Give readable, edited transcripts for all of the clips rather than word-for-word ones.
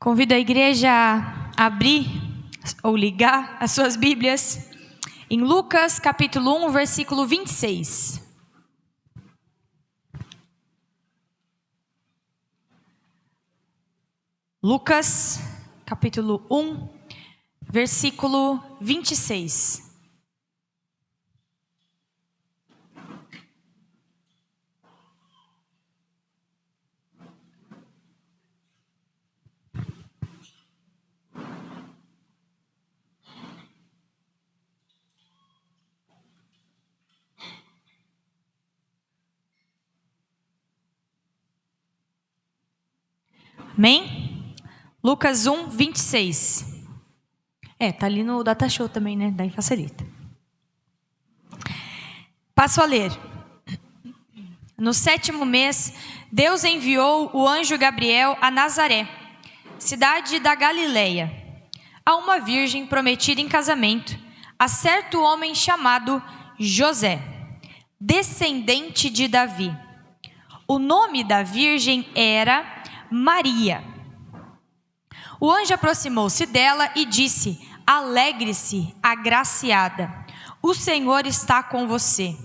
Convido a igreja a abrir ou ligar as suas Bíblias em Lucas capítulo 1, versículo 26. Lucas capítulo 1, versículo 26. Amém? Lucas 1, 26. Tá ali no Data Show também, né? Daí facilita. Passo a ler. No 7º mês, Deus enviou o anjo Gabriel a Nazaré, cidade da Galileia, a uma virgem prometida em casamento, a certo homem chamado José, descendente de Davi. O nome da virgem era Maria. O anjo aproximou-se dela e disse: Alegre-se, agraciada, o Senhor está com você.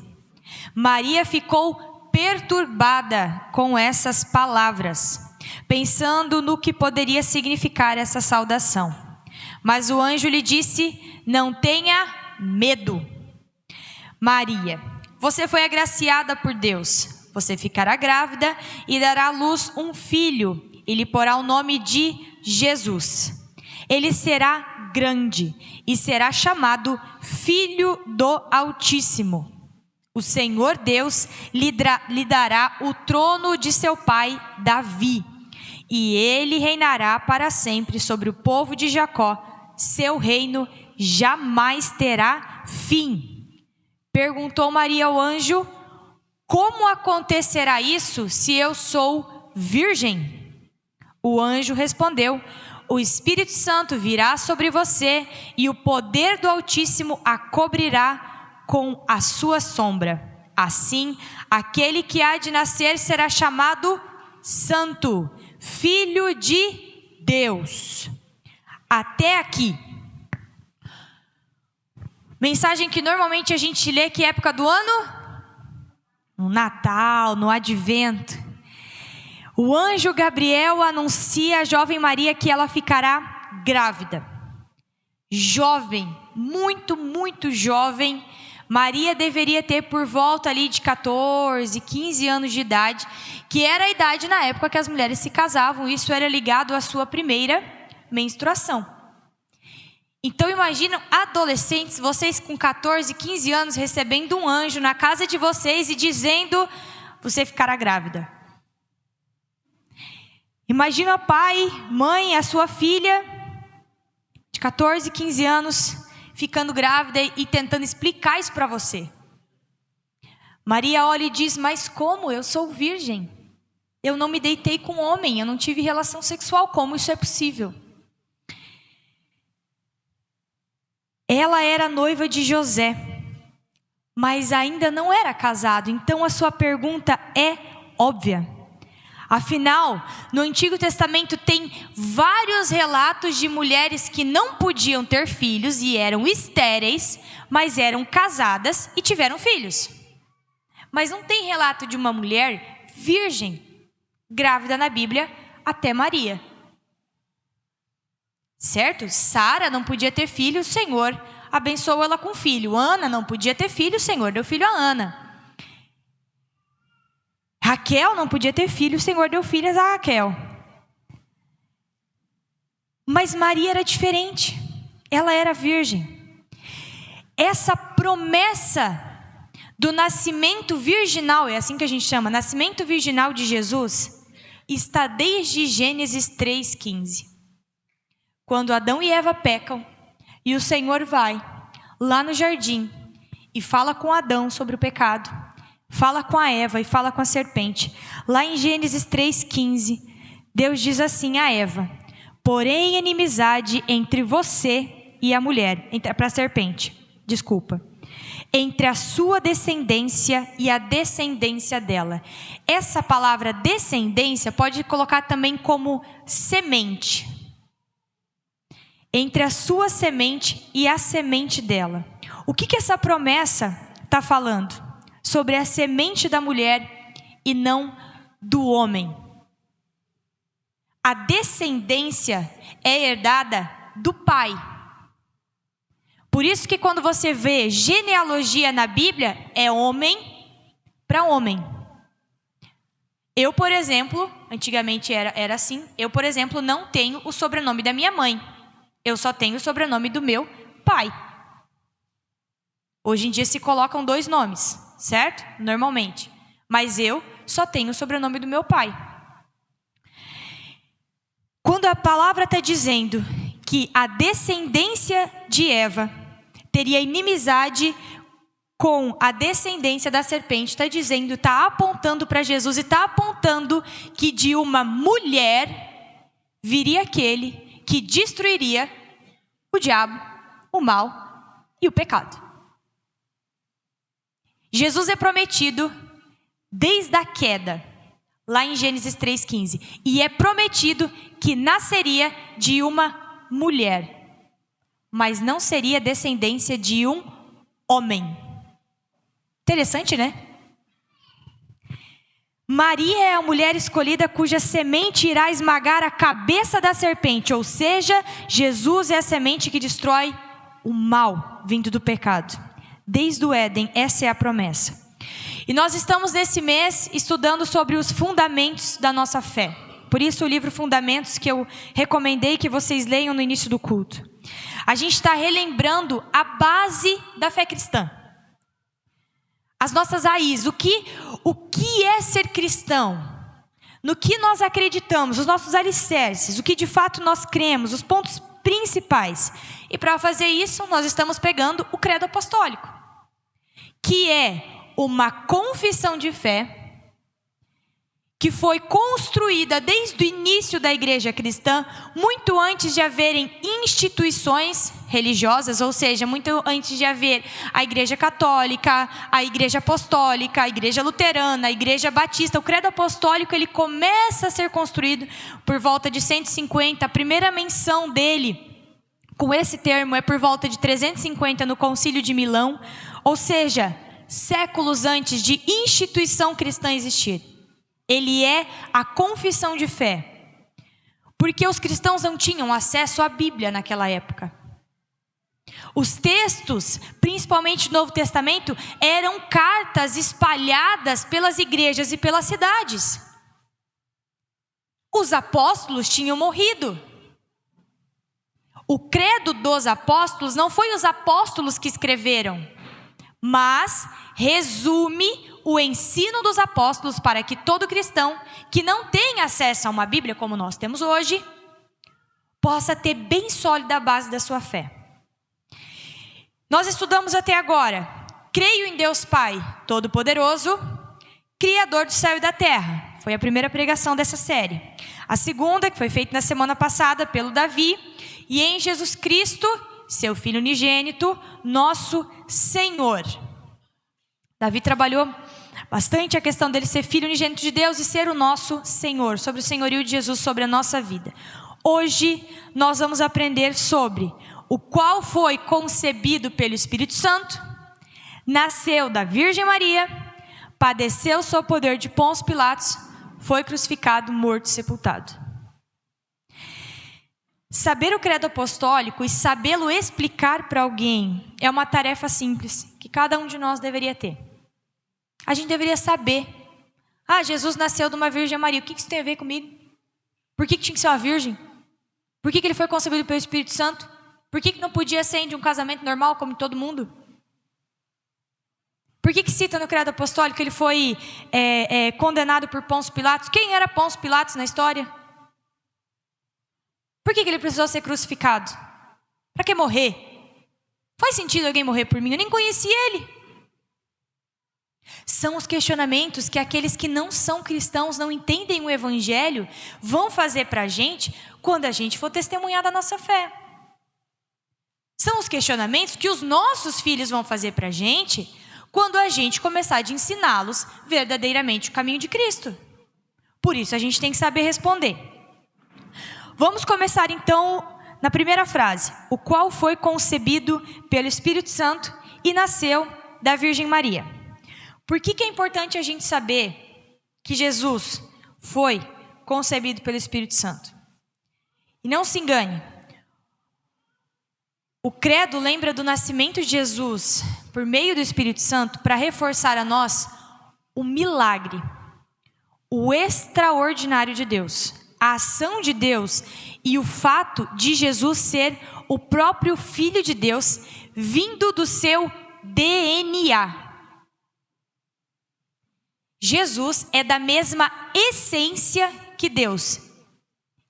Maria ficou perturbada com essas palavras, pensando no que poderia significar essa saudação. Mas o anjo lhe disse: Não tenha medo, Maria, você foi agraciada por Deus. Você ficará grávida e dará à luz um filho, e lhe porá o nome de Jesus. Ele será grande e será chamado Filho do Altíssimo. O Senhor Deus lhe dará o trono de seu pai Davi, e ele reinará para sempre sobre o povo de Jacó. Seu reino jamais terá fim. Perguntou Maria ao anjo: Como acontecerá isso se eu sou virgem? O anjo respondeu: O Espírito Santo virá sobre você e o poder do Altíssimo a cobrirá com a sua sombra. Assim, aquele que há de nascer será chamado Santo, Filho de Deus. Até aqui. Mensagem que normalmente a gente lê, que época do ano? No Natal, no Advento. O anjo Gabriel anuncia à jovem Maria que ela ficará grávida. Jovem, muito jovem. Maria deveria ter por volta ali de 14, 15 anos de idade, que era a idade na época que as mulheres se casavam. Isso era ligado à sua primeira menstruação. Então imaginam adolescentes, vocês com 14, 15 anos, recebendo um anjo na casa de vocês e dizendo: você ficará grávida. Imagina pai, mãe, a sua filha de 14, 15 anos ficando grávida e tentando explicar isso para você. Maria olha e diz: mas como? Eu sou virgem. Eu não me deitei com homem, eu não tive relação sexual. Como isso é possível? Ela era noiva de José, mas ainda não era casado. Então a sua pergunta é óbvia. Afinal, no Antigo Testamento tem vários relatos de mulheres que não podiam ter filhos e eram estéreis, mas eram casadas e tiveram filhos. Mas não tem relato de uma mulher virgem, grávida na Bíblia, até Maria. Certo? Sara não podia ter filho, o Senhor abençoou ela com filho. Ana não podia ter filho, o Senhor deu filho a Ana. Raquel não podia ter filho, o Senhor deu filhas a Raquel. Mas Maria era diferente. Ela era virgem. Essa promessa do nascimento virginal, é assim que a gente chama, nascimento virginal de Jesus, está desde Gênesis 3,15. Quando Adão e Eva pecam, e o Senhor vai lá no jardim e fala com Adão sobre o pecado, fala com a Eva e fala com a serpente. Lá em Gênesis 3,15, Deus diz assim a Eva: porém inimizade entre você e a mulher, para a serpente, entre a sua descendência e a descendência dela. Essa palavra descendência pode colocar também como semente. entre a sua semente e a semente dela. O que essa promessa está falando? Sobre a semente da mulher e não do homem. A descendência é herdada do pai. Por isso que quando você vê genealogia na Bíblia, é homem para homem. Eu, por exemplo, antigamente era assim, eu, por exemplo, não tenho o sobrenome da minha mãe. Eu só tenho o sobrenome do meu pai. Hoje em dia se colocam 2 nomes, certo? Normalmente. Mas eu só tenho o sobrenome do meu pai. Quando a palavra está dizendo que a descendência de Eva teria inimizade com a descendência da serpente, está dizendo, está apontando para Jesus e está apontando que de uma mulher viria aquele que destruiria o diabo, o mal e o pecado. Jesus é prometido desde a queda, lá em Gênesis 3,15. E é prometido que nasceria de uma mulher, mas não seria descendência de um homem. Interessante, né? Maria é a mulher escolhida cuja semente irá esmagar a cabeça da serpente, ou seja, Jesus é a semente que destrói o mal vindo do pecado. Desde o Éden, essa é a promessa. E nós estamos nesse mês estudando sobre os fundamentos da nossa fé. Por isso o livro Fundamentos, que eu recomendei que vocês leiam no início do culto. A gente está relembrando a base da fé cristã. As nossas raízes, o que é ser cristão? No que nós acreditamos, os nossos alicerces, o que de fato nós cremos, os pontos principais. E para fazer isso, nós estamos pegando o credo apostólico, que é uma confissão de fé que foi construída desde o início da igreja cristã, muito antes de haverem instituições religiosas, ou seja, muito antes de haver a igreja católica, a igreja apostólica, a igreja luterana, a igreja batista. O credo apostólico ele começa a ser construído por volta de 150, a primeira menção dele com esse termo é por volta de 350 no Concílio de Milão, ou seja, séculos antes de instituição cristã existir. Ele é a confissão de fé, porque os cristãos não tinham acesso à Bíblia naquela época. Os textos, principalmente do Novo Testamento, eram cartas espalhadas pelas igrejas e pelas cidades. Os apóstolos tinham morrido. O credo dos apóstolos não foi os apóstolos que escreveram, mas resume o ensino dos apóstolos para que todo cristão que não tem acesso a uma Bíblia como nós temos hoje, possa ter bem sólida a base da sua fé. Nós estudamos até agora, creio em Deus Pai Todo-Poderoso, Criador do céu e da terra. Foi a primeira pregação dessa série. A segunda, que foi feita na semana passada pelo Davi, e em Jesus Cristo, seu Filho unigênito, nosso Senhor. Davi trabalhou bastante a questão dele ser Filho unigênito de Deus e ser o nosso Senhor, sobre o senhorio de Jesus sobre a nossa vida. Hoje nós vamos aprender sobre o qual foi concebido pelo Espírito Santo, nasceu da Virgem Maria, padeceu sob o poder de Pôncio Pilatos, foi crucificado, morto e sepultado. Saber o credo apostólico e sabê-lo explicar para alguém é uma tarefa simples, que cada um de nós deveria ter. A gente deveria saber. Jesus nasceu de uma Virgem Maria. O que isso tem a ver comigo? Por que tinha que ser uma virgem? Por que ele foi concebido pelo Espírito Santo? Por que não podia ser de um casamento normal, como todo mundo? Por que cita no credo apostólico que ele foi condenado por Pôncio Pilatos? Quem era Pôncio Pilatos na história? Por que ele precisou ser crucificado? Para que morrer? Faz sentido alguém morrer por mim? Eu nem conheci ele. São os questionamentos que aqueles que não são cristãos, não entendem o evangelho, vão fazer para a gente quando a gente for testemunhar da nossa fé. São os questionamentos que os nossos filhos vão fazer para a gente quando a gente começar a ensiná-los verdadeiramente o caminho de Cristo. Por isso a gente tem que saber responder. Vamos começar então na primeira frase, o qual foi concebido pelo Espírito Santo e nasceu da Virgem Maria. Por que é importante a gente saber que Jesus foi concebido pelo Espírito Santo? E não se engane, o credo lembra do nascimento de Jesus por meio do Espírito Santo para reforçar a nós o milagre, o extraordinário de Deus, a ação de Deus e o fato de Jesus ser o próprio Filho de Deus vindo do seu DNA. Jesus é da mesma essência que Deus.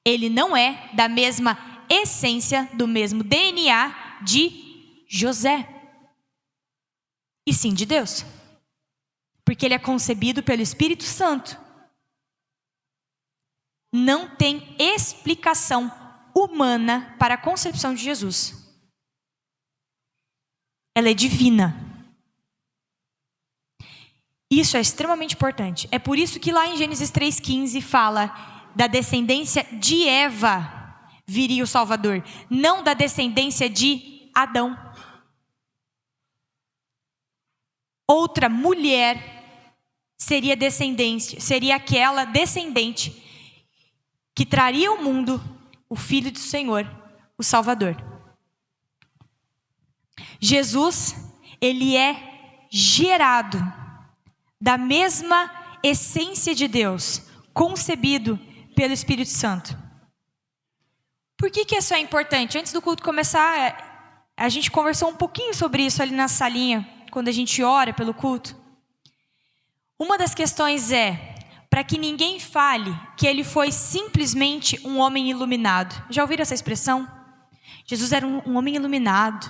Ele não é da mesma essência, do mesmo DNA de José, e sim de Deus, porque ele é concebido pelo Espírito Santo. Não tem explicação humana para a concepção de Jesus. Ela é divina. Isso é extremamente importante. É por isso que lá em Gênesis 3,15 fala da descendência de Eva viria o Salvador, não da descendência de Adão. Outra mulher seria aquela descendente que traria ao mundo o Filho do Senhor, o Salvador. Jesus, ele é gerado da mesma essência de Deus, concebido pelo Espírito Santo. Por que isso é importante? Antes do culto começar, a gente conversou um pouquinho sobre isso ali na salinha, quando a gente ora pelo culto. Uma das questões é, para que ninguém fale que ele foi simplesmente um homem iluminado. Já ouviram essa expressão? Jesus era um homem iluminado.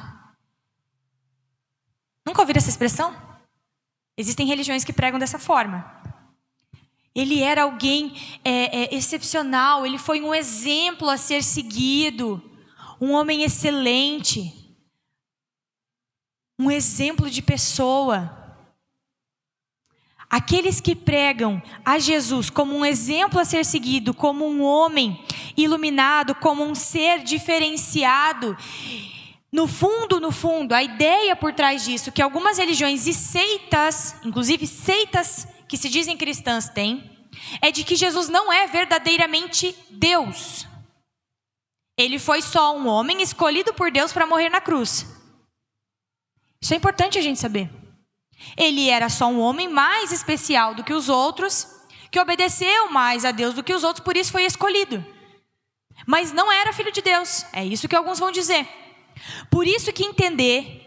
Nunca ouviram essa expressão? Existem religiões que pregam dessa forma. Ele era alguém excepcional, ele foi um exemplo a ser seguido, um homem excelente, um exemplo de pessoa. Aqueles que pregam a Jesus como um exemplo a ser seguido, como um homem iluminado, como um ser diferenciado, no fundo, a ideia por trás disso, que algumas religiões e seitas, inclusive seitas que se dizem cristãs têm, é de que Jesus não é verdadeiramente Deus. Ele foi só um homem escolhido por Deus para morrer na cruz. Isso é importante a gente saber. Ele era só um homem mais especial do que os outros, que obedeceu mais a Deus do que os outros, por isso foi escolhido. Mas não era filho de Deus, é isso que alguns vão dizer. Por isso que entender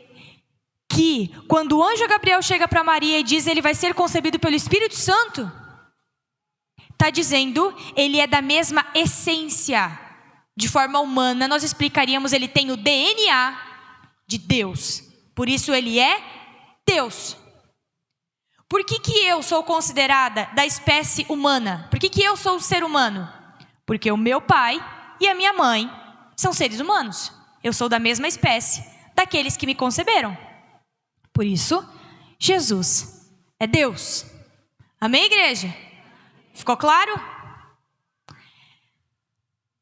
que quando o anjo Gabriel chega para Maria e diz ele vai ser concebido pelo Espírito Santo, está dizendo ele é da mesma essência. De forma humana, nós explicaríamos, ele tem o DNA de Deus. Por isso ele é Deus. Por que eu sou considerada da espécie humana? Por que eu sou um ser humano? Porque o meu pai e a minha mãe são seres humanos. Eu sou da mesma espécie daqueles que me conceberam. Por isso, Jesus é Deus. Amém, igreja? Ficou claro?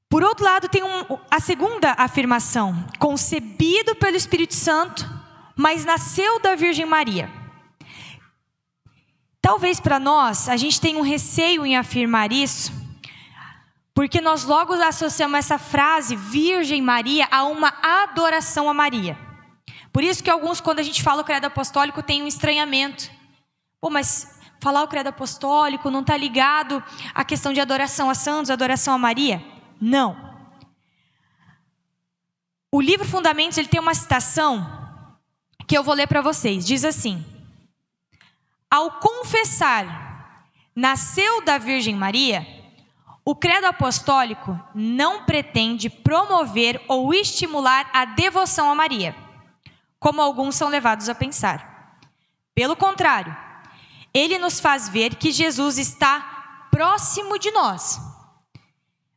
Por outro lado, tem a segunda afirmação. Concebido pelo Espírito Santo, mas nasceu da Virgem Maria. Talvez para nós, a gente tenha um receio em afirmar isso, porque nós logo associamos essa frase, Virgem Maria, a uma adoração a Maria. Por isso que alguns, quando a gente fala o credo apostólico, tem um estranhamento. Pô, mas falar o credo apostólico não está ligado à questão de adoração a santos, adoração a Maria? Não. O livro Fundamentos, ele tem uma citação que eu vou ler para vocês. Diz assim: ao confessar nasceu da Virgem Maria, o credo apostólico não pretende promover ou estimular a devoção a Maria, como alguns são levados a pensar. Pelo contrário, ele nos faz ver que Jesus está próximo de nós.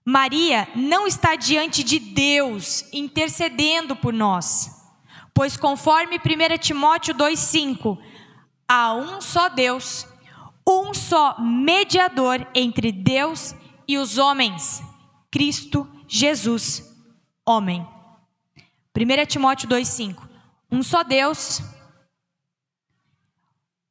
Maria não está diante de Deus, intercedendo por nós. Pois conforme 1 Timóteo 2,5, há um só Deus, um só mediador entre Deus e os homens, Cristo Jesus, homem. 1 Timóteo 2,5. Um só Deus,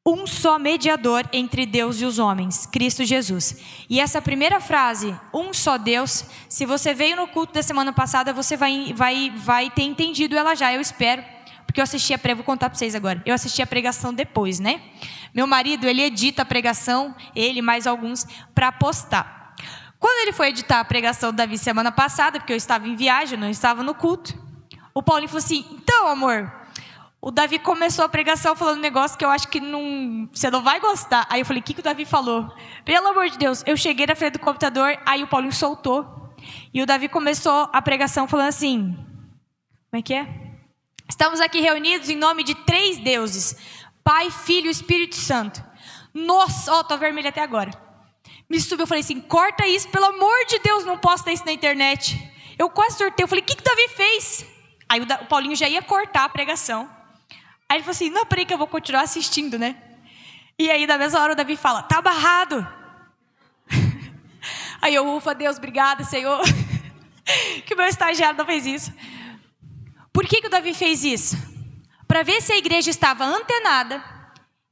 um só mediador entre Deus e os homens, Cristo Jesus. E essa primeira frase, um só Deus, se você veio no culto da semana passada, você vai ter entendido ela já, eu espero. Porque eu assisti vou contar para vocês agora. Eu assisti a pregação depois, né? Meu marido, ele edita a pregação, ele mais alguns, para postar. Quando ele foi editar a pregação do Davi semana passada, porque eu estava em viagem, eu não estava no culto, o Paulinho falou assim, então amor, o Davi começou a pregação falando um negócio que eu acho que você não vai gostar. Aí eu falei, o que o Davi falou? Pelo amor de Deus, eu cheguei na frente do computador, aí o Paulinho soltou. E o Davi começou a pregação falando assim, como é que é? Estamos aqui reunidos em nome de 3 deuses, Pai, Filho e Espírito Santo. Nossa, tô vermelha até agora. Me subiu, eu falei assim, corta isso, pelo amor de Deus, não posta isso na internet. Eu quase sorteio, eu falei, o que o Davi fez? Aí o Paulinho já ia cortar a pregação. Aí ele falou assim, não, peraí que eu vou continuar assistindo, né? E aí, na mesma hora, o Davi fala, tá barrado. Aí eu, ufa, Deus, obrigada, Senhor. Que o meu estagiário não fez isso. Por que o Davi fez isso? Para ver se a igreja estava antenada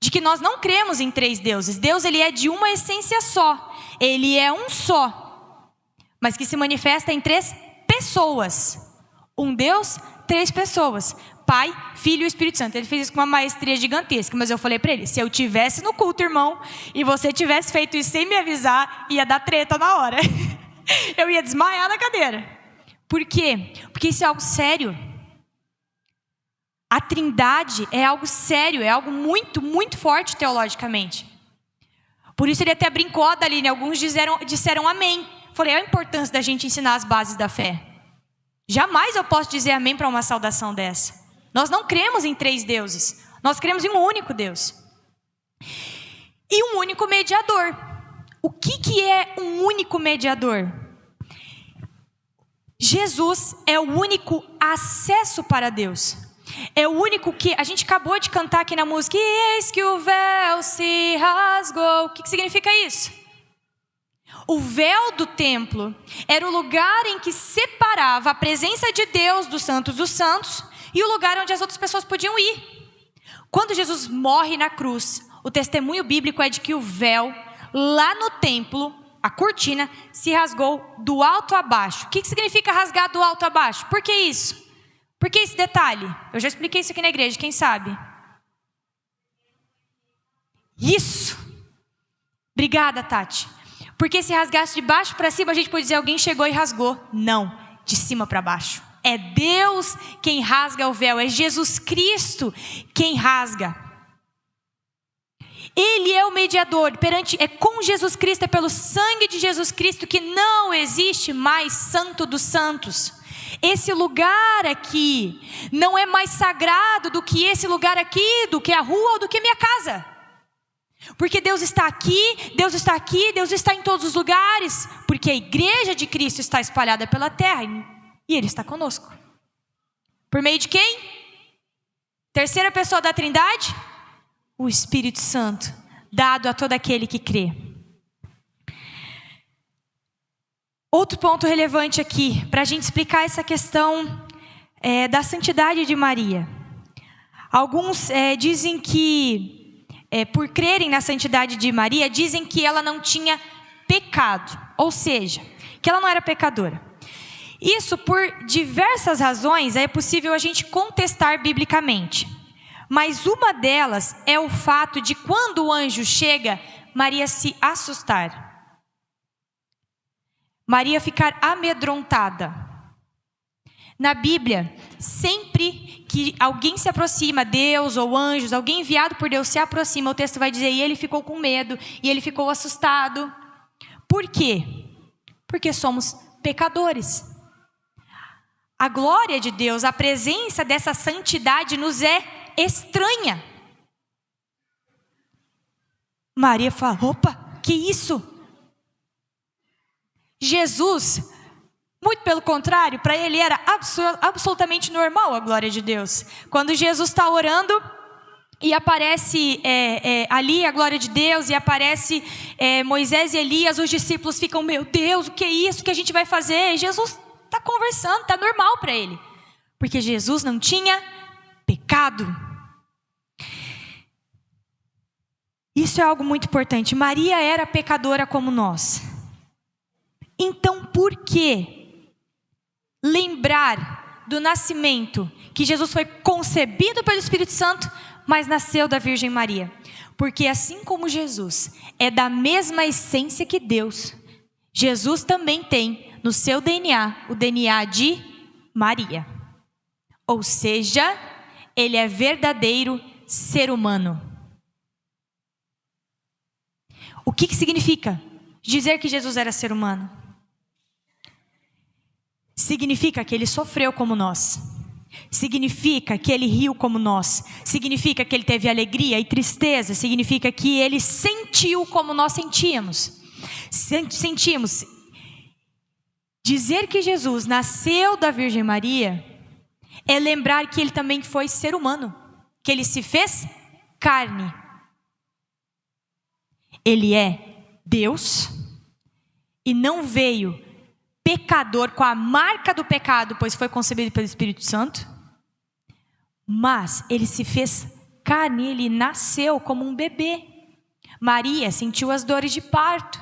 de que nós não cremos em 3 deuses. Deus, ele é de uma essência só. Ele é um só. Mas que se manifesta em 3 pessoas. Um Deus, 3 pessoas. Pai, Filho e Espírito Santo. Ele fez isso com uma maestria gigantesca. Mas eu falei para ele, se eu tivesse no culto, irmão, e você tivesse feito isso sem me avisar, ia dar treta na hora. Eu ia desmaiar na cadeira. Por quê? Porque isso é algo sério. A Trindade é algo sério, é algo muito, muito forte teologicamente. Por isso ele até brincou dali, né? Alguns disseram amém. Falei, é a importância da gente ensinar as bases da fé. Jamais eu posso dizer amém para uma saudação dessa. Nós não cremos em 3 deuses. Nós cremos em um único Deus. E um único mediador. O que é um único mediador? Jesus é o único acesso para Deus. É o único que... A gente acabou de cantar aqui na música. E eis que o véu se rasgou. O que significa isso? O véu do templo era o lugar em que separava a presença de Deus dos santos e o lugar onde as outras pessoas podiam ir. Quando Jesus morre na cruz, o testemunho bíblico é de que o véu lá no templo, a cortina, se rasgou do alto a baixo. O que significa rasgar do alto a baixo? Por que isso? Por que esse detalhe? Eu já expliquei isso aqui na igreja, quem sabe? Isso! Obrigada, Tati. Porque se rasgasse de baixo para cima, a gente pode dizer, alguém chegou e rasgou. Não, de cima para baixo. É Deus quem rasga o véu, é Jesus Cristo quem rasga. Ele é o mediador, é com Jesus Cristo, é pelo sangue de Jesus Cristo que não existe mais santo dos santos. Esse lugar aqui não é mais sagrado do que esse lugar aqui, do que a rua ou do que minha casa. Porque Deus está aqui, Deus está aqui, Deus está em todos os lugares. Porque a igreja de Cristo está espalhada pela terra e Ele está conosco. Por meio de quem? Terceira pessoa da Trindade? O Espírito Santo, dado a todo aquele que crê. Outro ponto relevante aqui, para a gente explicar essa questão da santidade de Maria. Alguns dizem que, por crerem na santidade de Maria, dizem que ela não tinha pecado. Ou seja, que ela não era pecadora. Isso por diversas razões é possível a gente contestar biblicamente. Mas uma delas é o fato de quando o anjo chega, Maria se assustar. Maria ficar amedrontada. Na Bíblia, sempre que alguém se aproxima, Deus ou anjos, alguém enviado por Deus se aproxima, o texto vai dizer, e ele ficou com medo, e ele ficou assustado. Por quê? Porque somos pecadores. A glória de Deus, a presença dessa santidade nos é estranha. Maria fala, opa, que isso? Jesus, muito pelo contrário, para ele era absolutamente normal a glória de Deus. Quando Jesus está orando e aparece ali a glória de Deus, e aparece Moisés e Elias, os discípulos ficam, meu Deus, o que é isso que a gente vai fazer? E Jesus está conversando, está normal para ele. Porque Jesus não tinha pecado. Isso é algo muito importante. Maria era pecadora como nós. Então, por que lembrar do nascimento, que Jesus foi concebido pelo Espírito Santo, mas nasceu da Virgem Maria? Porque assim como Jesus é da mesma essência que Deus, Jesus também tem no seu DNA o DNA de Maria. Ou seja, ele é verdadeiro ser humano. O que significa dizer que Jesus era ser humano? Significa que ele sofreu como nós. Significa que ele riu como nós. Significa que ele teve alegria e tristeza. Significa que ele sentiu como nós sentíamos. Sentimos. Dizer que Jesus nasceu da Virgem Maria é lembrar que ele também foi ser humano. Que ele se fez carne. Ele é Deus e não veio pecador com a marca do pecado, pois foi concebido pelo Espírito Santo. Mas ele se fez carne, ele nasceu como um bebê. Maria sentiu as dores de parto.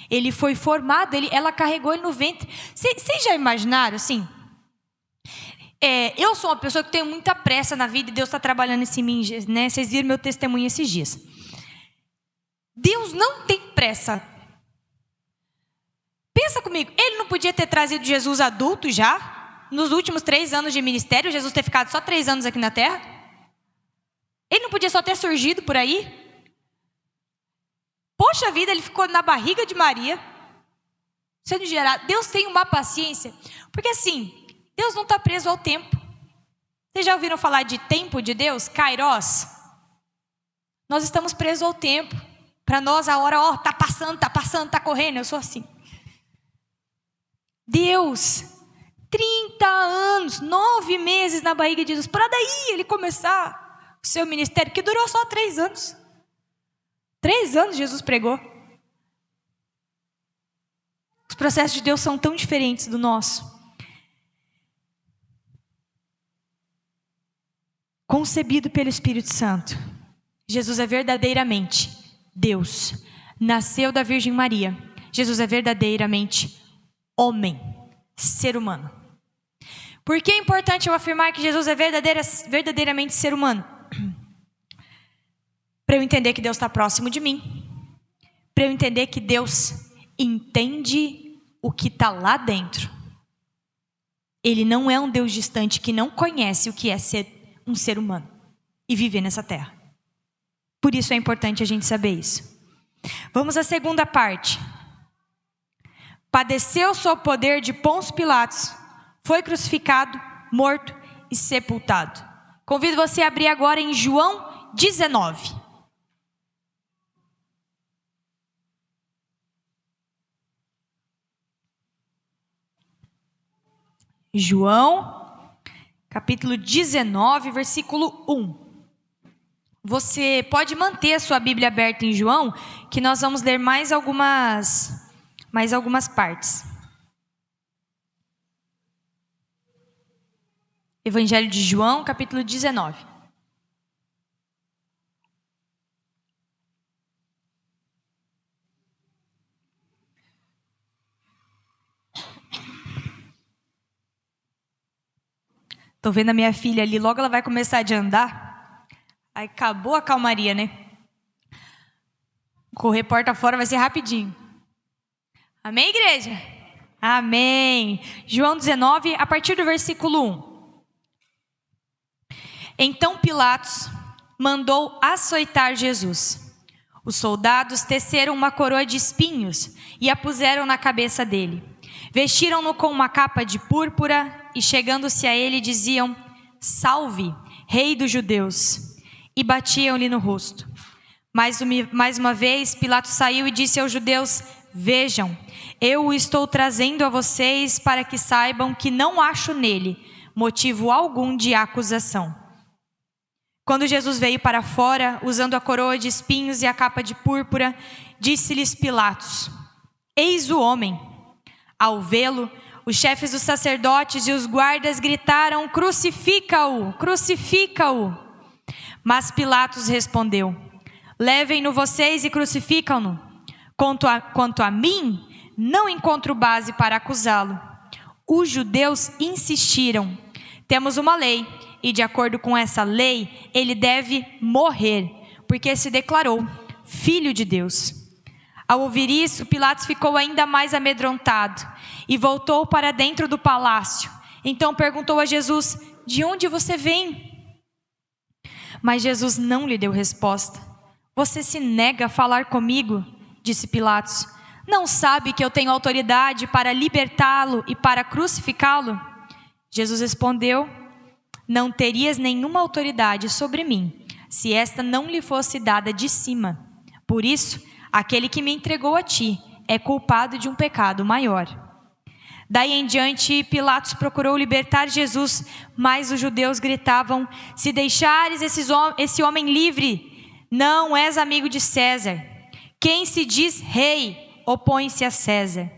Ele foi formado, ela carregou ele no ventre. Vocês já imaginaram assim? Eu sou uma pessoa que tem muita pressa na vida e Deus está trabalhando em mim, né? Vocês viram meu testemunho esses dias. Deus não tem pressa. Pensa comigo, ele não podia ter trazido Jesus adulto já? Nos últimos 3 anos de ministério, Jesus ter ficado só 3 anos aqui na terra? Ele não podia só ter surgido por aí? Poxa vida, ele ficou na barriga de Maria, sendo gerado. Deus tem uma paciência, porque assim, Deus não está preso ao tempo. Vocês já ouviram falar de tempo de Deus? Kairos? Nós estamos presos ao tempo. Para nós a hora, está passando, está correndo. Eu sou assim. Deus, 30 anos, 9 meses na barriga de Jesus, para daí ele começar o seu ministério, que durou só 3 anos. 3 anos Jesus pregou. Os processos de Deus são tão diferentes do nosso. Concebido pelo Espírito Santo, Jesus é verdadeiramente Deus. Nasceu da Virgem Maria. Jesus é verdadeiramente homem, ser humano. Por que é importante eu afirmar que Jesus é verdadeiramente ser humano? Para eu entender que Deus está próximo de mim. Para eu entender que Deus entende o que está lá dentro. Ele não é um Deus distante que não conhece o que é ser um ser humano e viver nessa terra. Por isso é importante a gente saber isso. Vamos à segunda parte. Padeceu sob o poder de Pôncio Pilatos, foi crucificado, morto e sepultado. Convido você a abrir agora em João 19. João, capítulo 19, versículo 1. Você pode manter a sua Bíblia aberta em João, que nós vamos ler mais algumas partes. Evangelho de João, capítulo 19. Estou vendo a minha filha ali, logo ela vai começar a andar. Aí acabou a calmaria, né? Correr porta fora vai ser rapidinho. Amém, igreja? Amém. João 19, a partir do versículo 1. Então Pilatos mandou açoitar Jesus. Os soldados teceram uma coroa de espinhos e a puseram na cabeça dele. Vestiram-no com uma capa de púrpura e, chegando-se a ele, diziam: Salve, Rei dos Judeus! E batiam-lhe no rosto. Mais uma vez, Pilatos saiu e disse aos judeus: Vejam, eu o estou trazendo a vocês para que saibam que não acho nele motivo algum de acusação. Quando Jesus veio para fora, usando a coroa de espinhos e a capa de púrpura, disse-lhes Pilatos: Eis o homem. Ao vê-lo, Os chefes dos sacerdotes e os guardas gritaram: crucifica-o, crucifica-o. Mas Pilatos respondeu: levem-no vocês e crucificam-no. Quanto a mim, não encontro base para acusá-lo. Os judeus insistiram: temos uma lei, e de acordo com essa lei, ele deve morrer, porque se declarou filho de Deus. Ao ouvir isso, Pilatos ficou ainda mais amedrontado e voltou para dentro do palácio. Então perguntou a Jesus: de onde você vem? Mas Jesus não lhe deu resposta. Você se nega a falar comigo? Disse Pilatos. Não sabe que eu tenho autoridade para libertá-lo e para crucificá-lo? Jesus respondeu: não terias nenhuma autoridade sobre mim, se esta não lhe fosse dada de cima. Por isso, aquele que me entregou a ti é culpado de um pecado maior. Daí em diante, Pilatos procurou libertar Jesus, mas os judeus gritavam: se deixares esse homem livre, não és amigo de César. Quem se diz rei, opõe-se a César.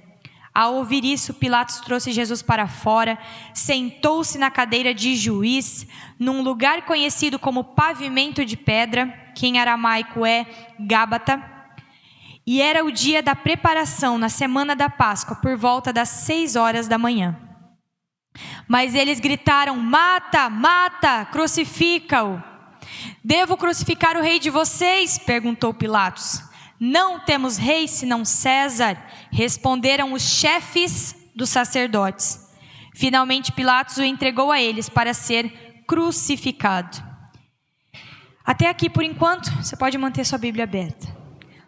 Ao ouvir isso, Pilatos trouxe Jesus para fora, sentou-se na cadeira de juiz, num lugar conhecido como pavimento de pedra, que em aramaico é Gábata. E era o dia da preparação, na semana da Páscoa, por volta das 6 horas da manhã. Mas eles gritaram: mata, mata, crucifica-o. Devo crucificar o rei de vocês? Perguntou Pilatos. Não temos rei senão César, responderam os chefes dos sacerdotes. Finalmente Pilatos o entregou a eles para ser crucificado. Até aqui por enquanto, você pode manter sua Bíblia aberta.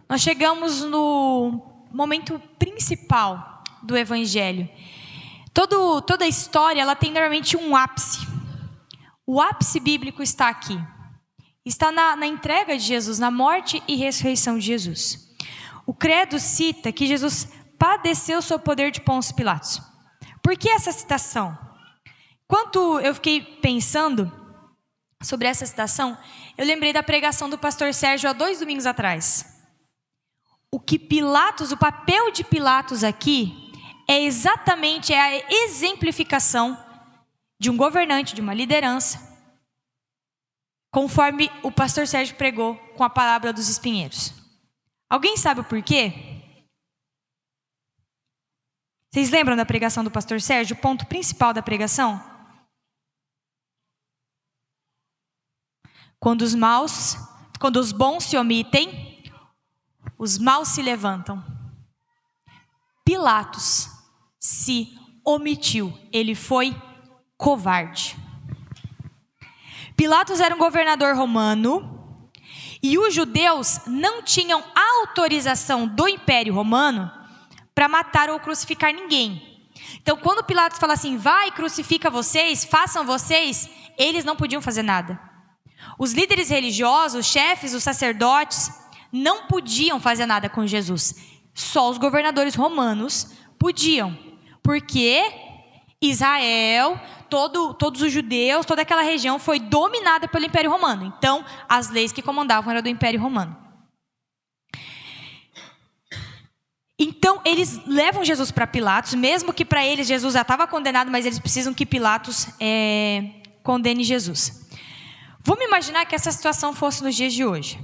Nós chegamos no momento principal do Evangelho. Toda a história ela tem normalmente um ápice. O ápice bíblico está aqui. Está na entrega de Jesus, na morte e ressurreição de Jesus. O credo cita que Jesus padeceu sob o poder de Pôncio Pilatos. Por que essa citação? Enquanto eu fiquei pensando sobre essa citação, eu lembrei da pregação do pastor Sérgio há 2 domingos atrás. O papel de Pilatos aqui é exatamente a exemplificação de um governante, de uma liderança, conforme o pastor Sérgio pregou com a parábola dos espinheiros. Alguém sabe o porquê? Vocês lembram da pregação do pastor Sérgio? O ponto principal da pregação? Quando os bons se omitem, os maus se levantam. Pilatos se omitiu, ele foi covarde. Pilatos era um governador romano e os judeus não tinham autorização do Império Romano para matar ou crucificar ninguém. Então, quando Pilatos fala assim: vai, crucifica vocês, façam vocês, eles não podiam fazer nada. Os líderes religiosos, os chefes, os sacerdotes, não podiam fazer nada com Jesus. Só os governadores romanos podiam, porque Israel, todos os judeus, toda aquela região foi dominada pelo Império Romano. Então, as leis que comandavam eram do Império Romano. Então, eles levam Jesus para Pilatos, mesmo que para eles Jesus já estava condenado, mas eles precisam que Pilatos condene Jesus. Vamos imaginar que essa situação fosse nos dias de hoje.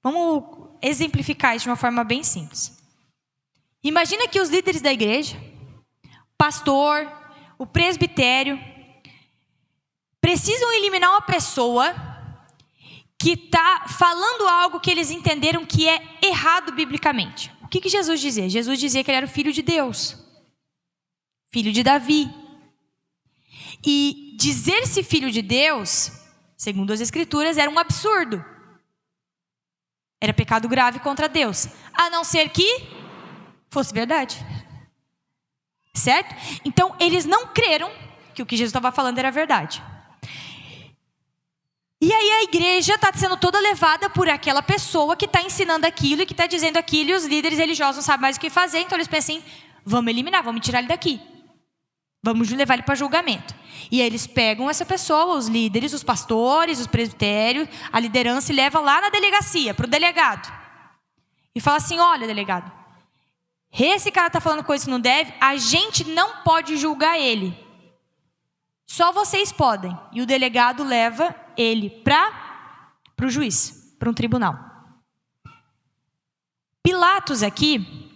Vamos exemplificar isso de uma forma bem simples. Imagina que os líderes da igreja, pastor, o presbitério, precisam eliminar uma pessoa que está falando algo que eles entenderam que é errado biblicamente. O que Jesus dizia? Jesus dizia que ele era o filho de Deus, filho de Davi. E dizer-se filho de Deus, segundo as Escrituras, era um absurdo. Era pecado grave contra Deus, a não ser que fosse verdade. Certo? Então, eles não creram que o que Jesus estava falando era verdade. E aí a igreja está sendo toda levada por aquela pessoa que está ensinando aquilo e que está dizendo aquilo, e os líderes religiosos não sabem mais o que fazer, então eles pensam assim: vamos eliminar, vamos tirar ele daqui. Vamos levar ele para julgamento. E aí eles pegam essa pessoa, os líderes, os pastores, os presbitérios, a liderança, e levam lá na delegacia, para o delegado. E fala assim: olha, delegado, esse cara está falando coisa que não deve, a gente não pode julgar ele. Só vocês podem. E o delegado leva ele para o juiz, para um tribunal. Pilatos aqui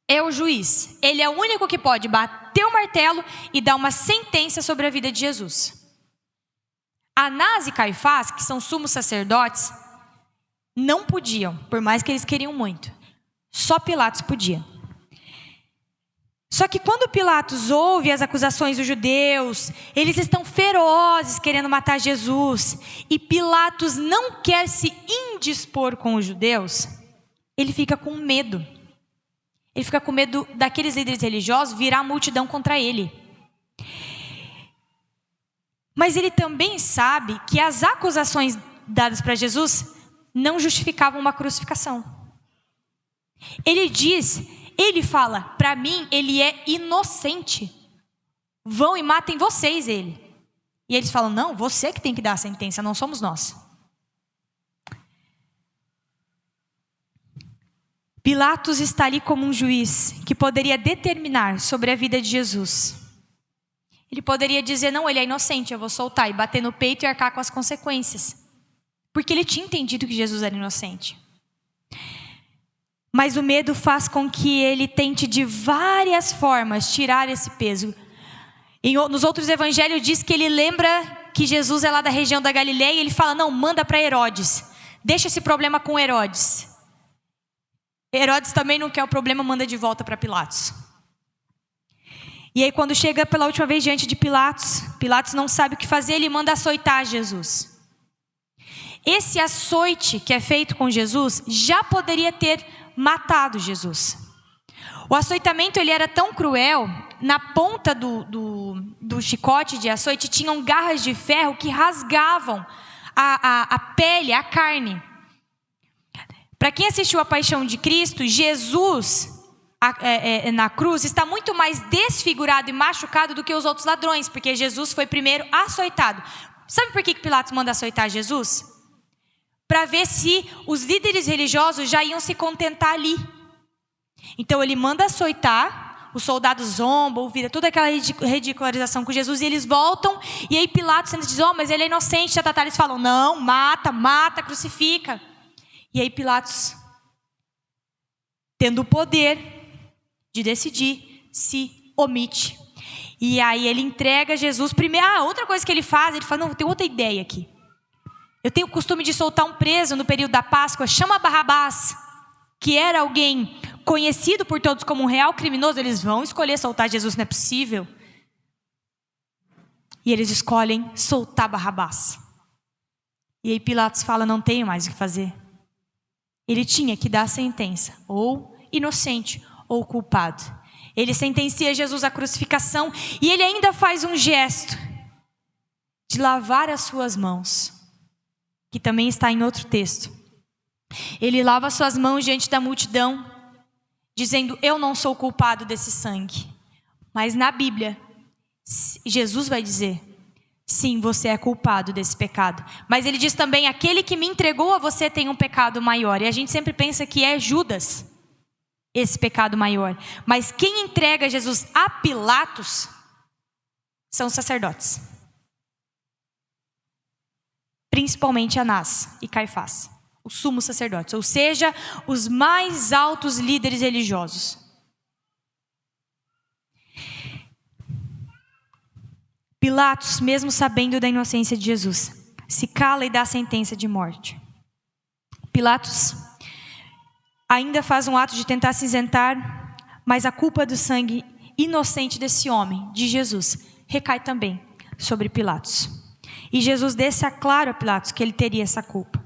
é o juiz. Ele é o único que pode bater o martelo e dar uma sentença sobre a vida de Jesus. Anás e Caifás, que são sumos sacerdotes, não podiam, por mais que eles queriam muito. Só Pilatos podia. Só que quando Pilatos ouve as acusações dos judeus, eles estão ferozes querendo matar Jesus, e Pilatos não quer se indispor com os judeus, ele fica com medo. Ele fica com medo daqueles líderes religiosos virar a multidão contra ele. Mas ele também sabe que as acusações dadas para Jesus não justificavam uma crucificação. Ele fala, para mim, ele é inocente. Vão e matem vocês ele. E eles falam, não, você que tem que dar a sentença, não somos nós. Pilatos está ali como um juiz que poderia determinar sobre a vida de Jesus. Ele poderia dizer, não, ele é inocente, eu vou soltar e bater no peito e arcar com as consequências. Porque ele tinha entendido que Jesus era inocente. Mas o medo faz com que ele tente de várias formas tirar esse peso. Nos outros evangelhos diz que ele lembra que Jesus é lá da região da Galileia e ele fala, não, manda para Herodes. Deixa esse problema com Herodes. Herodes também não quer o problema, manda de volta para Pilatos. E aí quando chega pela última vez diante de Pilatos, Pilatos não sabe o que fazer, ele manda açoitar Jesus. Esse açoite que é feito com Jesus já poderia ter matado Jesus. O açoitamento ele era tão cruel, na ponta do chicote de açoite tinham garras de ferro que rasgavam a pele, a carne. Para quem assistiu a Paixão de Cristo, Jesus na cruz está muito mais desfigurado e machucado do que os outros ladrões, porque Jesus foi primeiro açoitado. Sabe por que Pilatos manda açoitar Jesus? Para ver se os líderes religiosos já iam se contentar ali. Então ele manda açoitar, os soldados zombam, vira toda aquela ridicularização com Jesus, e eles voltam, e aí Pilatos diz, mas ele é inocente, eles falam, não, mata, crucifica. E aí Pilatos, tendo o poder de decidir, se omite. E aí ele entrega Jesus primeiro. Outra coisa que ele fala, não, tem outra ideia aqui. Eu tenho o costume de soltar um preso no período da Páscoa, chama Barrabás, que era alguém conhecido por todos como um real criminoso. Eles vão escolher soltar Jesus, não é possível. E eles escolhem soltar Barrabás. E aí Pilatos fala, não tenho mais o que fazer. Ele tinha que dar a sentença, ou inocente, ou culpado. Ele sentencia Jesus à crucificação, e ele ainda faz um gesto de lavar as suas mãos, que também está em outro texto. Ele lava as suas mãos diante da multidão, dizendo, eu não sou culpado desse sangue. Mas na Bíblia, Jesus vai dizer, sim, você é culpado desse pecado. Mas ele diz também, aquele que me entregou a você tem um pecado maior. E a gente sempre pensa que é Judas esse pecado maior. Mas quem entrega Jesus a Pilatos são os sacerdotes. Principalmente Anás e Caifás, os sumos sacerdotes, ou seja, os mais altos líderes religiosos. Pilatos, mesmo sabendo da inocência de Jesus, se cala e dá a sentença de morte. Pilatos ainda faz um ato de tentar se isentar, mas a culpa do sangue inocente desse homem, de Jesus, recai também sobre Pilatos. E Jesus deixa claro a Pilatos que ele teria essa culpa.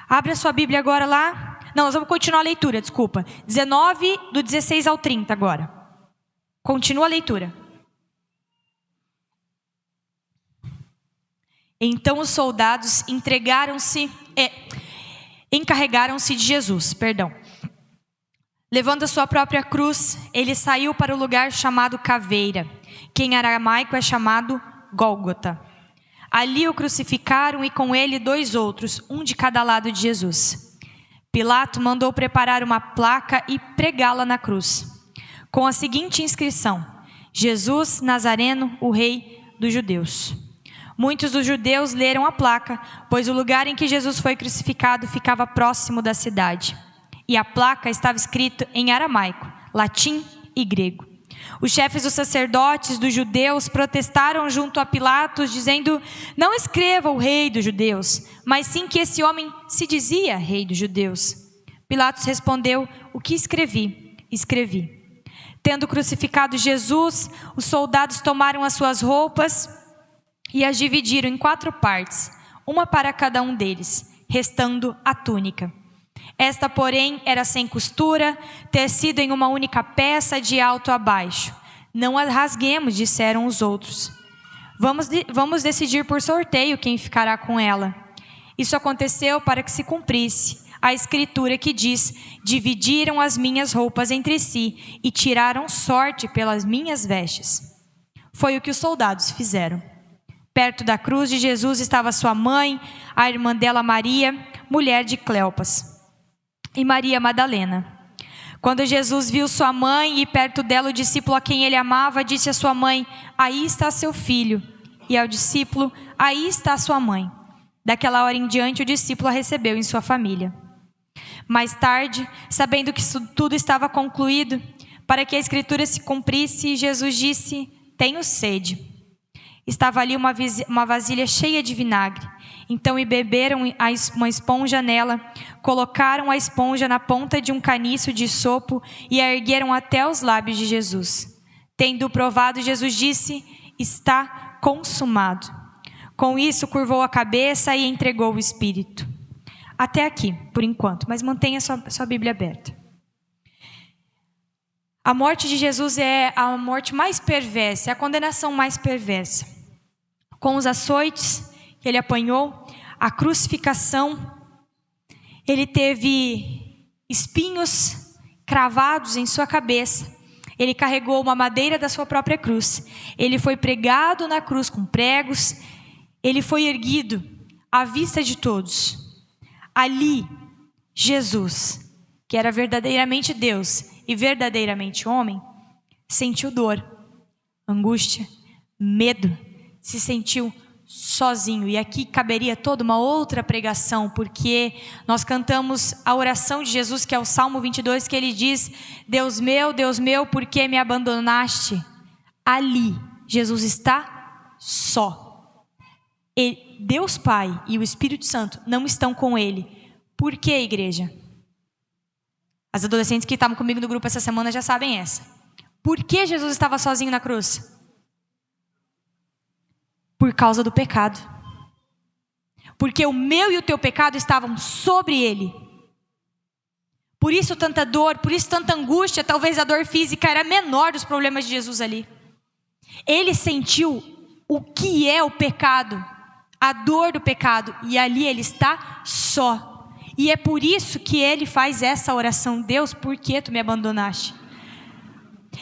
Abre a sua Bíblia agora lá. Não, nós vamos continuar a leitura, desculpa. 19, do 16 ao 30 agora. Continua a leitura. Então os soldados encarregaram-se de Jesus, Levando a sua própria cruz, ele saiu para o lugar chamado Caveira, que em aramaico é chamado Gólgota. Ali o crucificaram e com ele 2 outros, um de cada lado de Jesus. Pilato mandou preparar uma placa e pregá-la na cruz. com a seguinte inscrição: Jesus Nazareno, o Rei dos Judeus. Muitos dos judeus leram a placa, pois o lugar em que Jesus foi crucificado ficava próximo da cidade. E a placa estava escrita em aramaico, latim e grego. Os chefes dos sacerdotes dos judeus protestaram junto a Pilatos, dizendo: não escreva o Rei dos Judeus, mas sim que esse homem se dizia Rei dos Judeus. Pilatos respondeu: o que escrevi, escrevi. Tendo crucificado Jesus, os soldados tomaram as suas roupas e as dividiram em 4 partes, uma para cada um deles, restando a túnica. Esta, porém, era sem costura, tecida em uma única peça de alto a baixo. Não a rasguemos, disseram os outros. Vamos decidir por sorteio quem ficará com ela. Isso aconteceu para que se cumprisse a escritura que diz: dividiram as minhas roupas entre si e tiraram sorte pelas minhas vestes. Foi o que os soldados fizeram. Perto da cruz de Jesus estava sua mãe, a irmã dela Maria, mulher de Cleopas, e Maria Madalena. Quando Jesus viu sua mãe e perto dela o discípulo a quem ele amava, disse à sua mãe: aí está seu filho. E ao discípulo: aí está sua mãe. Daquela hora em diante o discípulo a recebeu em sua família. Mais tarde, sabendo que tudo estava concluído, para que a escritura se cumprisse, Jesus disse: tenho sede. Estava ali uma vasilha cheia de vinagre. Então beberam uma esponja nela, colocaram a esponja na ponta de um caniço de sopo e a ergueram até os lábios de Jesus. Tendo provado, Jesus disse: está consumado. Com isso, curvou a cabeça e entregou o Espírito. Até aqui, por enquanto, mas mantenha sua Bíblia aberta. A morte de Jesus é a morte mais perversa, é a condenação mais perversa. Com os açoites que ele apanhou, a crucificação, ele teve espinhos cravados em sua cabeça. Ele carregou uma madeira da sua própria cruz. Ele foi pregado na cruz com pregos. Ele foi erguido à vista de todos. Ali, Jesus, que era verdadeiramente Deus e verdadeiramente homem, sentiu dor, angústia, medo, se sentiu sozinho. E aqui caberia toda uma outra pregação, porque nós cantamos a oração de Jesus, que é o Salmo 22, que ele diz: Deus meu, por que me abandonaste? Ali, Jesus está só. Deus Pai e o Espírito Santo não estão com ele. Por que, igreja? As adolescentes que estavam comigo no grupo essa semana já sabem essa. Por que Jesus estava sozinho na cruz? Por causa do pecado. Porque o meu e o teu pecado estavam sobre ele. Por isso tanta dor, por isso tanta angústia. Talvez a dor física era menor dos problemas de Jesus ali. Ele sentiu o que é o pecado, a dor do pecado, e ali ele está só. E é por isso que ele faz essa oração: Deus, por que tu me abandonaste?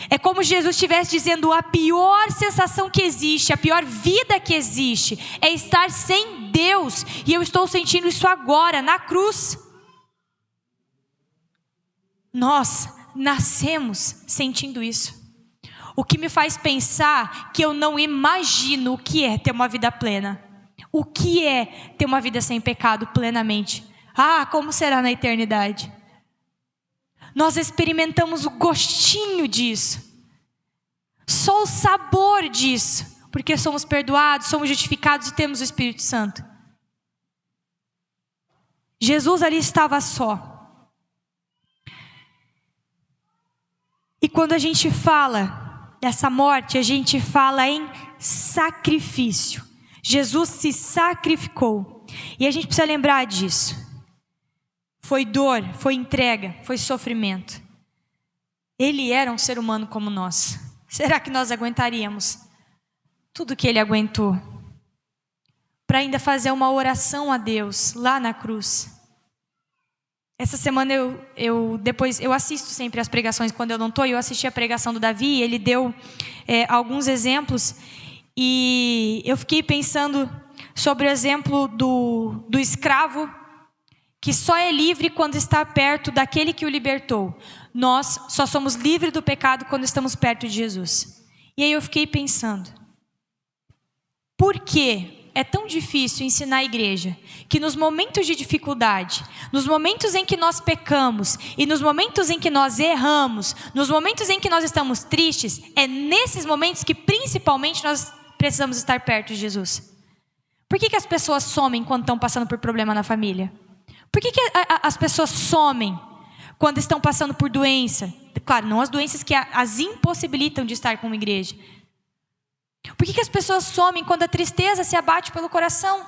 É como se Jesus estivesse dizendo: a pior sensação que existe, a pior vida que existe, é estar sem Deus. E eu estou sentindo isso agora, na cruz. Nós nascemos sentindo isso. O que me faz pensar que eu não imagino o que é ter uma vida plena. O que é ter uma vida sem pecado plenamente? Ah, como será na eternidade? Nós experimentamos o gostinho disso, só o sabor disso, porque somos perdoados, somos justificados e temos o Espírito Santo. Jesus ali estava só. E quando a gente fala dessa morte, a gente fala em sacrifício. Jesus se sacrificou. E a gente precisa lembrar disso. Foi dor, foi entrega, foi sofrimento. Ele era um ser humano como nós. Será que nós aguentaríamos tudo que ele aguentou? Para ainda fazer uma oração a Deus lá na cruz. Essa semana eu assisto sempre as pregações quando eu não estou. Eu assisti a pregação do Davi, ele deu alguns exemplos. E eu fiquei pensando sobre o exemplo do escravo, que só é livre quando está perto daquele que o libertou. nós só somos livres do pecado quando estamos perto de Jesus. E aí eu fiquei pensando, por que é tão difícil ensinar a igreja que nos momentos de dificuldade, nos momentos em que nós pecamos e nos momentos em que nós erramos, nos momentos em que nós estamos tristes, é nesses momentos que principalmente nós precisamos estar perto de Jesus? Por que as pessoas somem quando estão passando por problema na família? Por que as pessoas somem quando estão passando por doença? Claro, não as doenças que as impossibilitam de estar com uma igreja. Por que as pessoas somem quando a tristeza se abate pelo coração?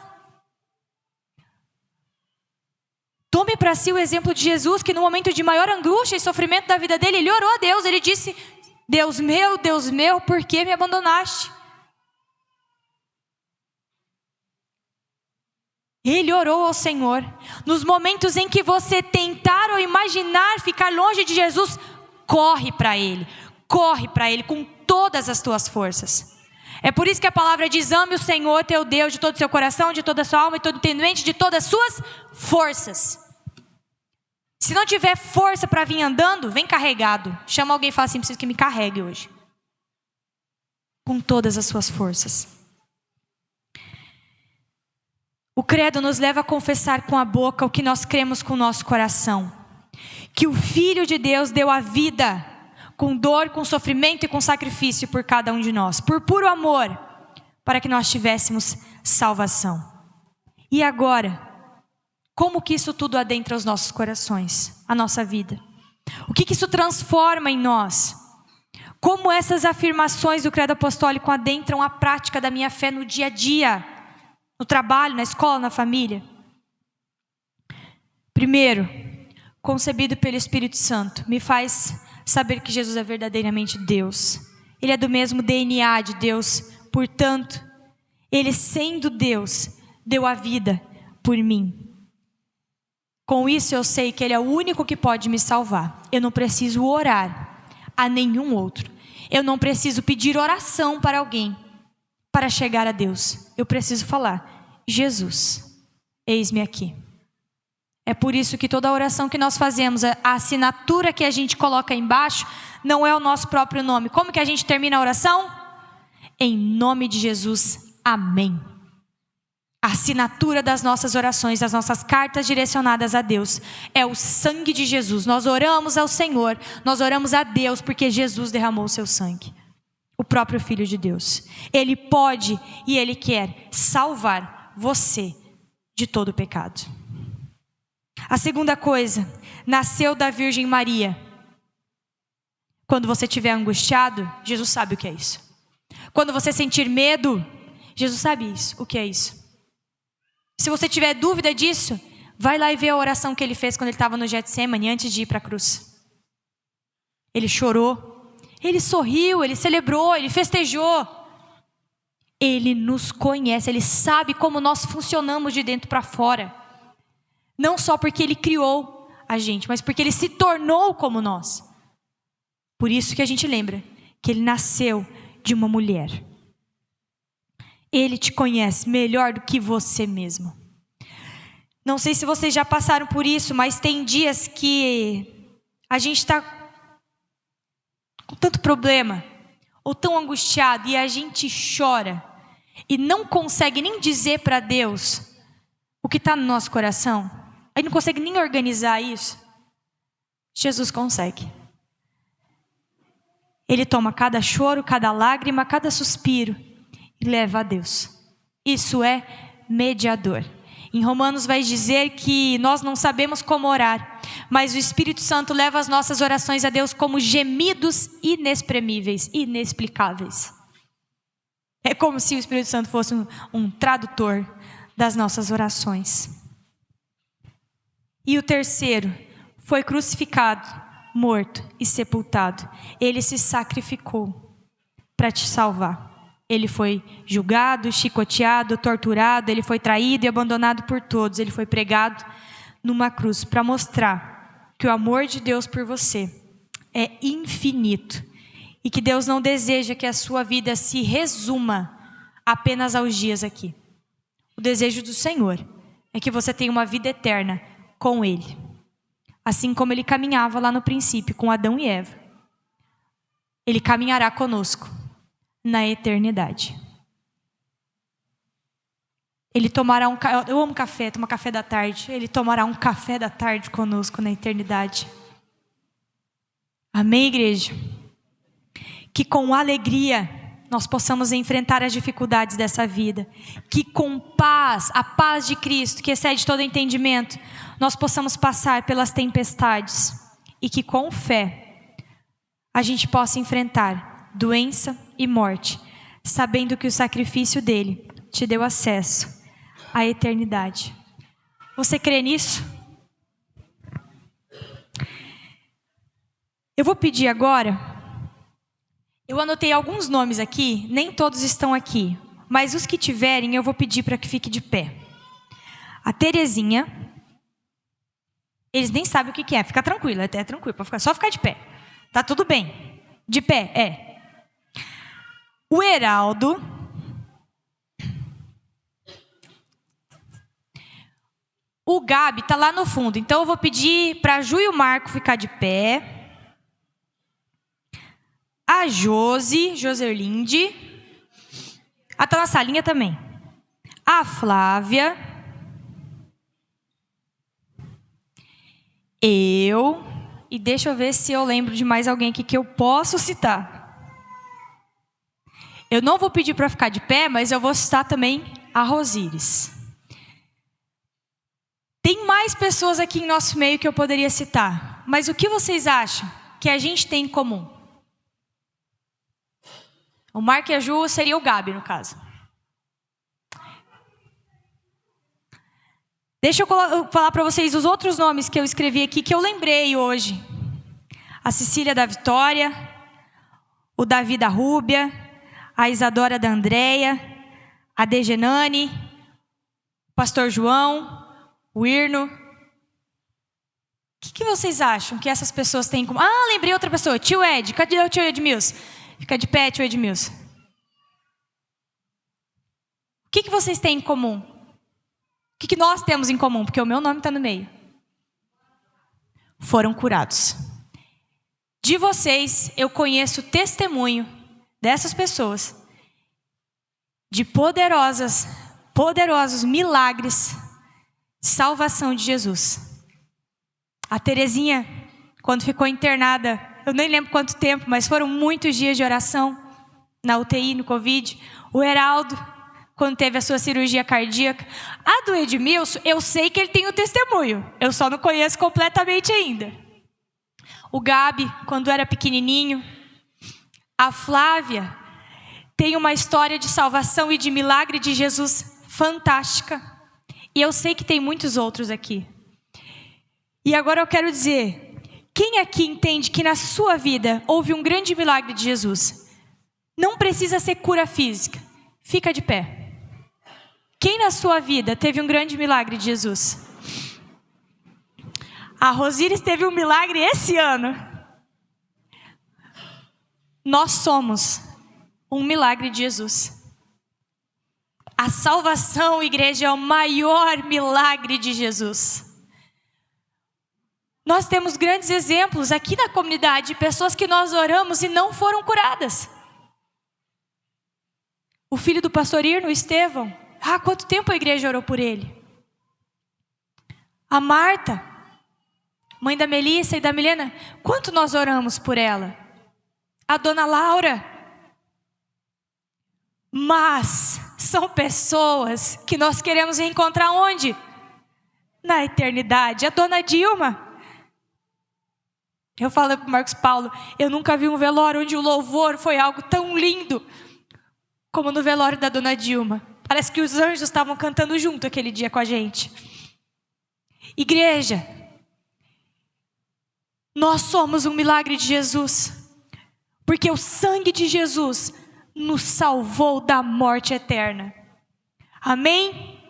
Tome para si o exemplo de Jesus, que no momento de maior angústia e sofrimento da vida dele, ele orou a Deus. Ele disse: Deus meu, por que me abandonaste? Ele orou ao Senhor. Nos momentos em que você tentar ou imaginar ficar longe de Jesus, corre para Ele com todas as tuas forças. É por isso que a palavra diz: ame o Senhor teu Deus de todo o seu coração, de toda a sua alma e todo o entendimento, de todas as suas forças. Se não tiver força para vir andando, vem carregado. Chama alguém e fala assim: preciso que me carregue hoje. Com todas as suas forças. O credo nos leva a confessar com a boca o que nós cremos com o nosso coração. Que o Filho de Deus deu a vida, com dor, com sofrimento e com sacrifício por cada um de nós, por puro amor, para que nós tivéssemos salvação. E agora, como que isso tudo adentra os nossos corações, a nossa vida? O que isso transforma em nós? Como essas afirmações do credo apostólico adentram a prática da minha fé no dia a dia, no trabalho, na escola, na família? Primeiro, concebido pelo Espírito Santo, me faz saber que Jesus é verdadeiramente Deus. Ele é do mesmo DNA de Deus, portanto, Ele, sendo Deus, deu a vida por mim. Com isso eu sei que Ele é o único que pode me salvar. Eu não preciso orar a nenhum outro. Eu não preciso pedir oração para alguém para chegar a Deus. Eu preciso falar: Jesus, eis-me aqui. É por isso que toda oração que nós fazemos, a assinatura que a gente coloca embaixo, não é o nosso próprio nome. Como que a gente termina a oração? Em nome de Jesus, amém. A assinatura das nossas orações, das nossas cartas direcionadas a Deus, é o sangue de Jesus. Nós oramos ao Senhor, nós oramos a Deus porque Jesus derramou o seu sangue. O próprio Filho de Deus. Ele pode e Ele quer salvar você de todo o pecado. A segunda coisa, nasceu da Virgem Maria. Quando você estiver angustiado, Jesus sabe o que é isso. Quando você sentir medo, Jesus sabe isso, o que é isso. Se você tiver dúvida disso, vai lá e vê a oração que ele fez quando ele estava no Getsemane, antes de ir para a cruz. Ele chorou, ele sorriu, ele celebrou, ele festejou. Ele nos conhece, ele sabe como nós funcionamos de dentro para fora. Não só porque ele criou a gente, mas porque ele se tornou como nós. Por isso que a gente lembra que ele nasceu de uma mulher. Ele te conhece melhor do que você mesmo. Não sei se vocês já passaram por isso, mas tem dias que a gente está com tanto problema, ou tão angustiado, e a gente chora, e não consegue nem dizer para Deus o que está no nosso coração. A gente não consegue nem organizar isso. Jesus consegue. Ele toma cada choro, cada lágrima, cada suspiro e leva a Deus. Isso é mediador. Em Romanos vai dizer que nós não sabemos como orar, mas o Espírito Santo leva as nossas orações a Deus como gemidos inexprimíveis, inexplicáveis. É como se o Espírito Santo fosse um tradutor das nossas orações. E o terceiro, foi crucificado, morto e sepultado. Ele se sacrificou para te salvar. Ele foi julgado, chicoteado, torturado, ele foi traído e abandonado por todos. Ele foi pregado numa cruz para mostrar que o amor de Deus por você é infinito e que Deus não deseja que a sua vida se resuma apenas aos dias aqui. O desejo do Senhor é que você tenha uma vida eterna com Ele. Assim como Ele caminhava lá no princípio com Adão e Eva, Ele caminhará conosco na eternidade. Ele tomará eu amo café, tomo café da tarde. Ele tomará um café da tarde conosco na eternidade. Amém, igreja? Que com alegria nós possamos enfrentar as dificuldades dessa vida. Que com paz, a paz de Cristo, que excede todo entendimento, nós possamos passar pelas tempestades. E que com fé a gente possa enfrentar doença e morte, sabendo que o sacrifício dele te deu acesso à eternidade. Você crê nisso? Eu vou pedir agora, eu anotei alguns nomes aqui, nem todos estão aqui, mas os que tiverem eu vou pedir para que fique de pé. A Terezinha, eles nem sabem o que é, fica tranquilo, até tranquilo, só ficar de pé. Tá tudo bem, de pé, O Heraldo, o Gabi está lá no fundo, então eu vou pedir para a Ju e o Marco ficar de pé. A Joserlinde. Está na salinha também. A Flávia. Eu. E deixa eu ver se eu lembro de mais alguém aqui que eu posso citar. Eu não vou pedir para ficar de pé, mas eu vou citar também a Rosíris. Tem mais pessoas aqui em nosso meio que eu poderia citar. Mas o que vocês acham que a gente tem em comum? O Marco e a Ju seria o Gabi, no caso. Deixa eu falar para vocês os outros nomes que eu escrevi aqui, que eu lembrei hoje. A Cecília da Vitória, o Davi da Rúbia, a Isadora da Andréia, a Degenane, o Pastor João, o Irno. O que vocês acham que essas pessoas têm em comum? Ah, lembrei outra pessoa, tio Ed. Cadê o tio Edmilson? Fica de pé, tio Edmilson. O que vocês têm em comum? O que nós temos em comum? Porque o meu nome está no meio. Foram curados. De vocês, eu conheço testemunho dessas pessoas de poderosos milagres de salvação de Jesus. A Terezinha, quando ficou internada, eu nem lembro quanto tempo, mas foram muitos dias de oração na UTI, no Covid. O Heraldo, quando teve a sua cirurgia cardíaca. A do Edmilson, eu sei que ele tem o testemunho. Eu só não conheço completamente ainda. O Gabi, quando era pequenininho. A Flávia tem uma história de salvação e de milagre de Jesus fantástica. E eu sei que tem muitos outros aqui. E agora eu quero dizer... Quem aqui entende que na sua vida houve um grande milagre de Jesus? Não precisa ser cura física. Fica de pé. Quem na sua vida teve um grande milagre de Jesus? A Rosíris teve um milagre esse ano. Nós somos um milagre de Jesus. A salvação, igreja, é o maior milagre de Jesus. Nós temos grandes exemplos aqui na comunidade de pessoas que nós oramos e não foram curadas. O filho do pastor Irno, Estevão. Quanto tempo a igreja orou por ele? A Marta, mãe da Melissa e da Milena. Quanto nós oramos por ela? A dona Laura. Mas são pessoas que nós queremos encontrar onde? Na eternidade. A dona Dilma. Eu falo para o Marcos Paulo, eu nunca vi um velório onde o louvor foi algo tão lindo como no velório da dona Dilma. Parece que os anjos estavam cantando junto aquele dia com a gente. Igreja, nós somos um milagre de Jesus, porque o sangue de Jesus nos salvou da morte eterna. Amém?